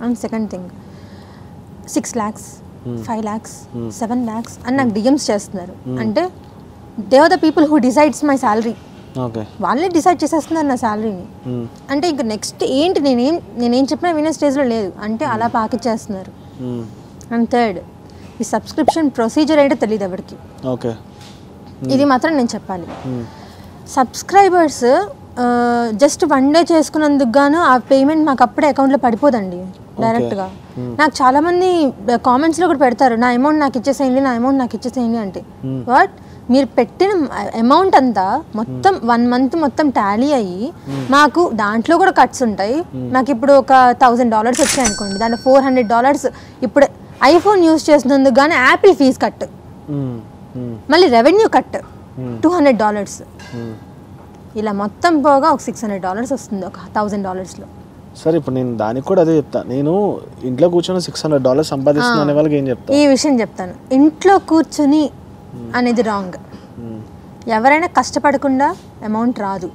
And second thing 6 lakhs 5 lakhs 7 lakhs అని నాకు DMs చేస్తున్నారు. అంటే they are the people who decides my salary. వాళ్ళే డిసైడ్ చేసేస్తున్నారు నా శాలరీని. అంటే ఇంకా నెక్స్ట్ ఏంటి నేనేం చెప్పినా వినే స్టేజ్లో లేదు అంటే అలా పాకిచ్చేస్తున్నారు. అండ్ థర్డ్, ఈ సబ్స్క్రిప్షన్ ప్రొసీజర్ ఏంటో తెలియదు ఎవరికి. ఇది మాత్రం నేను చెప్పాలి. సబ్స్క్రైబర్స్ జస్ట్ 1 day చేసుకున్నందుకు గాను ఆ పేమెంట్ మాకు అప్పుడే అకౌంట్లో పడిపోదండి డైరెక్ట్గా. నాకు చాలామంది కామెంట్స్లో కూడా పెడతారు నా అమౌంట్ నాకు ఇచ్చేసేయండి అంటే. బట్ మీరు పెట్టిన అమౌంట్ అంతా మొత్తం 1 month మొత్తం టాలీ అయ్యి మాకు దాంట్లో కూడా కట్స్ ఉంటాయి. నాకు ఇప్పుడు ఒక $1000 వచ్చాయి అనుకోండి, దాంట్లో $400 ఇప్పుడు ఐఫోన్ యూజ్ చేసినందుకు కానీ యాపిల్ ఫీజు కట్, మళ్ళీ రెవెన్యూ కట్ $200, ఇలా మొత్తం పోగా ఒక $600 వస్తుంది ఒక $1000లో. సరే ఇప్పుడు నేను దానికి కూడా అదే చెప్తా, నేను ఇంట్లో కూర్చొని $600 సంపాదిస్తున్నాను వాళ్ళకి ఏం చెప్తా? ఈ విషయం చెప్తాను, ఇంట్లో కూర్చొని అనేది రాంగ్. ఎవరైనా కష్టపడకుండా అమౌంట్ రాదు.